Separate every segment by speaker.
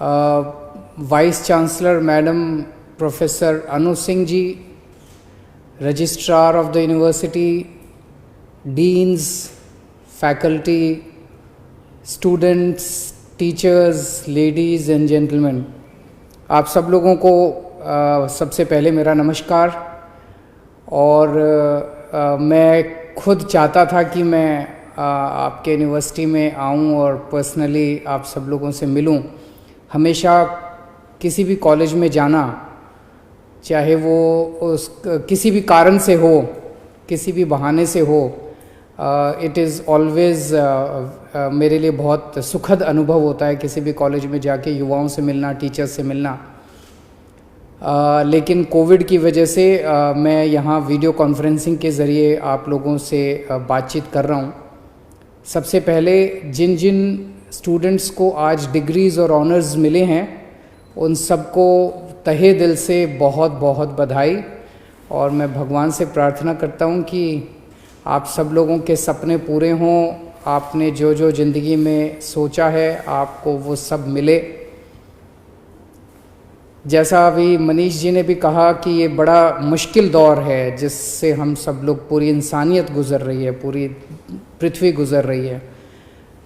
Speaker 1: Vice chancellor madam professor Anu Singh ji, registrar of the university, deans, faculty, students, teachers, ladies and gentleman, आप सब लोगों को सबसे पहले मेरा नमस्कार। और मैं खुद चाहता था कि मैं आपके यूनिवर्सिटी में आऊं और पर्सनली आप सब लोगों से मिलूं। हमेशा किसी भी कॉलेज में जाना, चाहे वो किसी भी कारण से हो, किसी भी बहाने से हो, इट इज़ ऑलवेज़ मेरे लिए बहुत सुखद अनुभव होता है किसी भी कॉलेज में जाके युवाओं से मिलना, टीचर्स से मिलना। लेकिन कोविड की वजह से मैं यहाँ वीडियो कॉन्फ्रेंसिंग के ज़रिए आप लोगों से बातचीत कर रहा हूँ। सबसे पहले जिन जिन स्टूडेंट्स को आज डिग्रीज़ और ऑनर्स मिले हैं, उन सबको तहे दिल से बहुत बहुत बधाई। और मैं भगवान से प्रार्थना करता हूँ कि आप सब लोगों के सपने पूरे हों, आपने जो जो ज़िंदगी में सोचा है आपको वो सब मिले। जैसा अभी मनीष जी ने भी कहा कि ये बड़ा मुश्किल दौर है जिससे हम सब लोग, पूरी इंसानियत गुज़र रही है, पूरी पृथ्वी गुज़र रही है।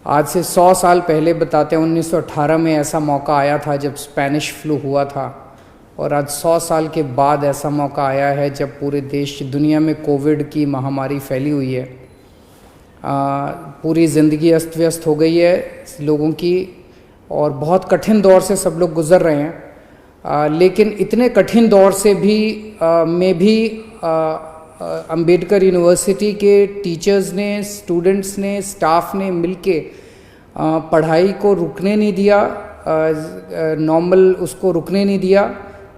Speaker 1: आज से 100 साल पहले बताते हैं 1918 में ऐसा मौका आया था जब स्पेनिश फ्लू हुआ था, और आज 100 साल के बाद ऐसा मौका आया है जब पूरे देश दुनिया में कोविड की महामारी फैली हुई है। पूरी ज़िंदगी अस्त व्यस्त हो गई है लोगों की, और बहुत कठिन दौर से सब लोग गुज़र रहे हैं। लेकिन इतने कठिन दौर से भी में भी अंबेडकर यूनिवर्सिटी के टीचर्स ने, स्टूडेंट्स ने, स्टाफ ने मिलके पढ़ाई को रुकने नहीं दिया, नॉर्मल उसको रुकने नहीं दिया,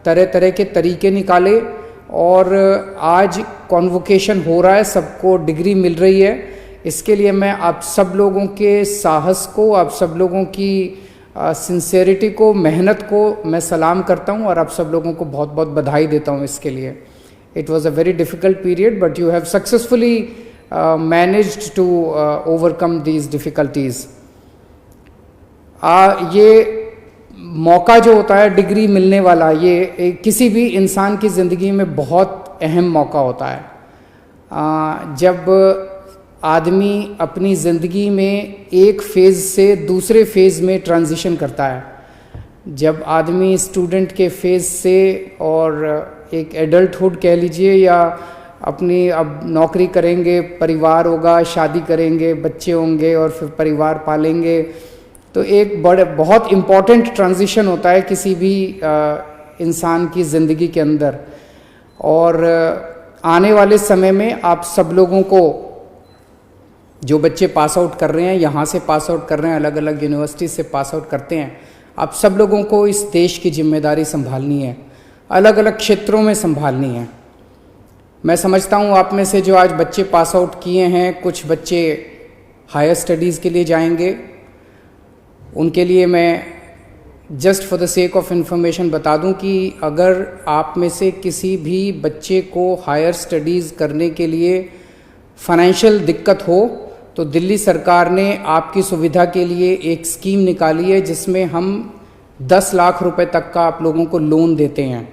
Speaker 1: तरह तरह के तरीके निकाले, और आज कॉन्वोकेशन हो रहा है, सबको डिग्री मिल रही है। इसके लिए मैं आप सब लोगों के साहस को, आप सब लोगों की सिंसेरिटी को, मेहनत को मैं सलाम करता हूँ, और आप सब लोगों को बहुत बहुत बधाई देता हूँ इसके लिए। It was a very difficult period but you have successfully managed to overcome these difficulties. ये मौका जो होता है डिग्री मिलने वाला, ये किसी भी इंसान की ज़िंदगी में बहुत अहम मौका होता है। जब आदमी अपनी ज़िंदगी में एक फ़ेज़ से दूसरे फ़ेज़ में ट्रांजिशन करता है, जब आदमी स्टूडेंट के फ़ेज़ से और एक एडल्टहुड कह लीजिए, या अपनी अब नौकरी करेंगे, परिवार होगा, शादी करेंगे, बच्चे होंगे और फिर परिवार पालेंगे, तो एक बहुत इम्पॉर्टेंट ट्रांजिशन होता है किसी भी इंसान की ज़िंदगी के अंदर। और आने वाले समय में आप सब लोगों को, जो बच्चे पास आउट कर रहे हैं, यहाँ से पास आउट कर रहे हैं, अलग अलग यूनिवर्सिटी से पास आउट करते हैं, आप सब लोगों को इस देश की जिम्मेदारी संभालनी है, अलग अलग क्षेत्रों में संभालनी है। मैं समझता हूँ आप में से जो आज बच्चे पास आउट किए हैं, कुछ बच्चे हायर स्टडीज़ के लिए जाएंगे। उनके लिए मैं just for the sake of information बता दूं कि अगर आप में से किसी भी बच्चे को हायर स्टडीज़ करने के लिए फाइनेंशियल दिक्कत हो, तो दिल्ली सरकार ने आपकी सुविधा के लिए एक स्कीम निकाली है जिसमें हम 10 लाख रुपए तक का आप लोगों को लोन देते हैं।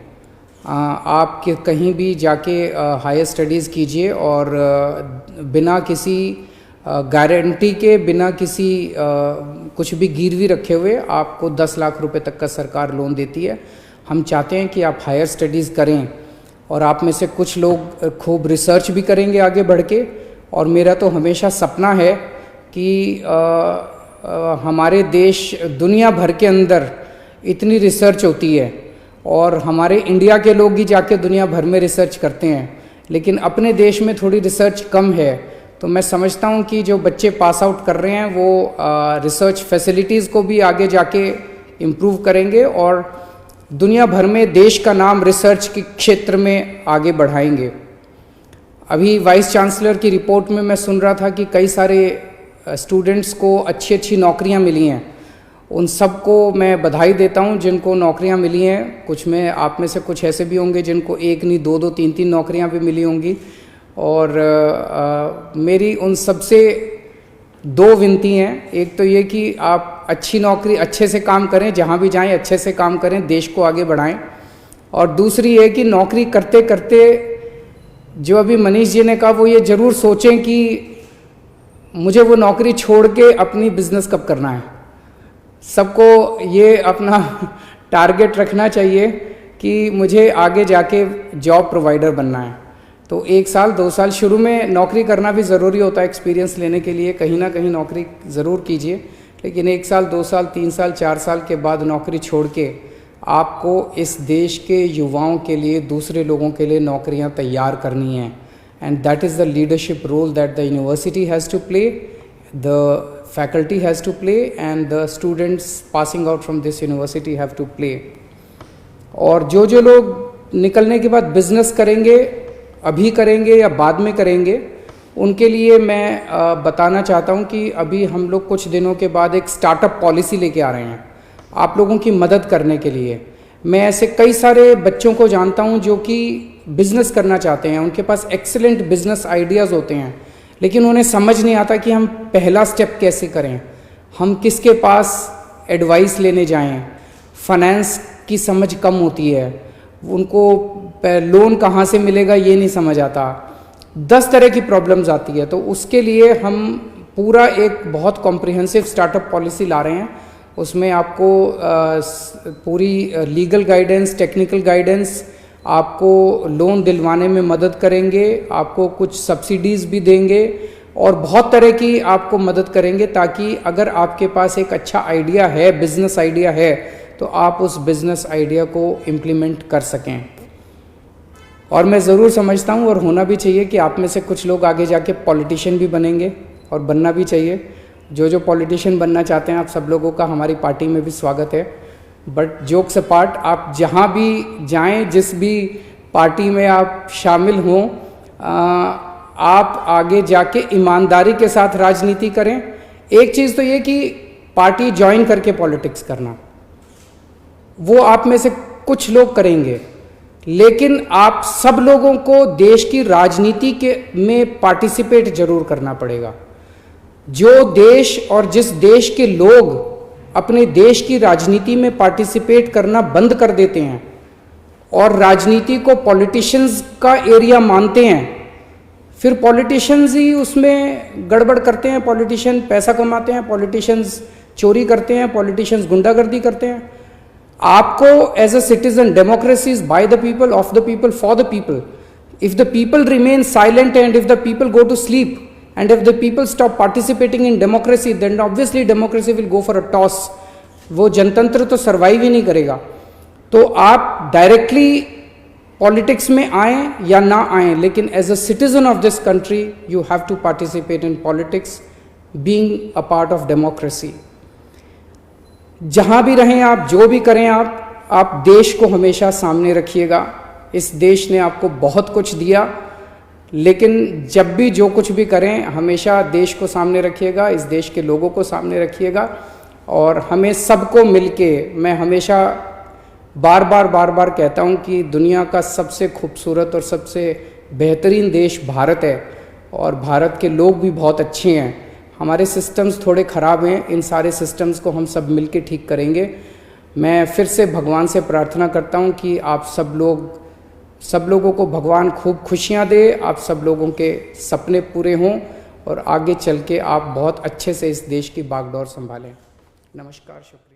Speaker 1: आप कहीं भी जाके हायर स्टडीज़ कीजिए, और बिना किसी गारंटी के, बिना किसी कुछ भी गिरवी रखे हुए आपको 10 लाख रुपए तक का सरकार लोन देती है। हम चाहते हैं कि आप हायर स्टडीज़ करें, और आप में से कुछ लोग खूब रिसर्च भी करेंगे आगे बढ़ के। और मेरा तो हमेशा सपना है कि हमारे देश, दुनिया भर के अंदर इतनी रिसर्च होती है, और हमारे इंडिया के लोग ही जाके दुनिया भर में रिसर्च करते हैं, लेकिन अपने देश में थोड़ी रिसर्च कम है। तो मैं समझता हूँ कि जो बच्चे पास आउट कर रहे हैं वो रिसर्च फैसिलिटीज़ को भी आगे जाके इम्प्रूव करेंगे, और दुनिया भर में देश का नाम रिसर्च के क्षेत्र में आगे बढ़ाएंगे। अभी वाइस चांसलर की रिपोर्ट में मैं सुन रहा था कि कई सारे स्टूडेंट्स को अच्छी अच्छी नौकरियां मिली हैं। उन सबको मैं बधाई देता हूं जिनको नौकरियां मिली हैं। कुछ में आप में से कुछ ऐसे भी होंगे जिनको एक नहीं, दो दो, तीन तीन नौकरियां भी मिली होंगी। और मेरी उन सबसे दो विनती हैं। एक तो ये कि आप अच्छी नौकरी, अच्छे से काम करें, जहाँ भी जाएं अच्छे से काम करें, देश को आगे बढ़ाएं। और दूसरी है कि नौकरी करते करते जो अभी मनीष जी ने कहा वो ये ज़रूर सोचें कि मुझे वो नौकरी छोड़ के अपनी बिजनेस कब करना है। सबको ये अपना टारगेट रखना चाहिए कि मुझे आगे जाके जॉब प्रोवाइडर बनना है। तो 1 साल 2 साल शुरू में नौकरी करना भी ज़रूरी होता है एक्सपीरियंस लेने के लिए, कहीं ना कहीं नौकरी ज़रूर कीजिए, लेकिन 1 साल 2 साल 3 साल 4 साल के बाद नौकरी छोड़ के आपको इस देश के युवाओं के लिए, दूसरे लोगों के लिए नौकरियां तैयार करनी हैं। And that is the leadership role that the university has to play, the faculty has to play, and the students passing out from this university have to play. और जो लोग निकलने के बाद बिजनेस करेंगे, अभी करेंगे या बाद में करेंगे, उनके लिए मैं बताना चाहता हूँ कि अभी हम लोग कुछ दिनों के बाद एक स्टार्टअप पॉलिसी लेके आ रहे हैं आप लोगों की मदद करने के लिए। मैं ऐसे कई सारे बच्चों को जानता हूँ जो कि बिजनेस करना चाहते हैं, उनके पास एक्सीलेंट बिजनेस आइडियाज़ होते हैं, लेकिन उन्हें समझ नहीं आता कि हम पहला स्टेप कैसे करें, हम किसके पास एडवाइस लेने जाएं, फाइनेंस की समझ कम होती है, उनको लोन कहाँ से मिलेगा ये नहीं समझ आता, 10 तरह की प्रॉब्लम्स आती है। तो उसके लिए हम पूरा एक बहुत कॉम्प्रिहेंसिव स्टार्टअप पॉलिसी ला रहे हैं। उसमें आपको पूरी लीगल गाइडेंस, टेक्निकल गाइडेंस, आपको लोन दिलवाने में मदद करेंगे, आपको कुछ सब्सिडीज़ भी देंगे और बहुत तरह की आपको मदद करेंगे, ताकि अगर आपके पास एक अच्छा आइडिया है, बिजनेस आइडिया है, तो आप उस बिजनेस आइडिया को इम्प्लीमेंट कर सकें। और मैं ज़रूर समझता हूँ और होना भी चाहिए कि आप में से कुछ लोग आगे जाके पॉलिटिशियन भी बनेंगे, और बनना भी चाहिए। जो पॉलिटिशियन बनना चाहते हैं, आप सब लोगों का हमारी पार्टी में भी स्वागत है। बट जोक्स अपार्ट, आप जहाँ भी जाएं, जिस भी पार्टी में आप शामिल हों, आप आगे जाके ईमानदारी के साथ राजनीति करें। एक चीज़ तो ये कि पार्टी ज्वाइन करके पॉलिटिक्स करना, वो आप में से कुछ लोग करेंगे, लेकिन आप सब लोगों को देश की राजनीति के में पार्टिसिपेट जरूर करना पड़ेगा। जो देश और जिस देश के लोग अपने देश की राजनीति में पार्टिसिपेट करना बंद कर देते हैं और राजनीति को पॉलिटिशियंस का एरिया मानते हैं, फिर पॉलिटिशियंस ही उसमें गड़बड़ करते हैं, पॉलिटिशियन पैसा कमाते हैं, पॉलिटिशियंस चोरी करते हैं, पॉलिटिशियंस गुंडागर्दी करते हैं। आपको as a citizen, democracy is by the people, of the people, for the people. If the people remain silent and if the people go to sleep and if the people stop participating in democracy, then obviously democracy will go for a toss. वो जनतंत्र तो survive ही नहीं करेगा। तो आप directly politics में आए या ना आए, लेकिन as a citizen of this country you have to participate in politics, being a part of democracy. जहां भी रहें आप, जो भी करें आप देश को हमेशा सामने रखिएगा। इस देश ने आपको बहुत कुछ दिया, लेकिन जब भी जो कुछ भी करें, हमेशा देश को सामने रखिएगा, इस देश के लोगों को सामने रखिएगा। और हमें सबको मिलके, मैं हमेशा बार बार कहता हूं कि दुनिया का सबसे खूबसूरत और सबसे बेहतरीन देश भारत है, और भारत के लोग भी बहुत अच्छे हैं। हमारे सिस्टम्स थोड़े ख़राब हैं, इन सारे सिस्टम्स को हम सब मिलके ठीक करेंगे। मैं फिर से भगवान से प्रार्थना करता हूं कि आप सब लोगों को भगवान खूब खुशियां दे, आप सब लोगों के सपने पूरे हों और आगे चल के आप बहुत अच्छे से इस देश की बागडोर संभालें। नमस्कार, शुक्रिया।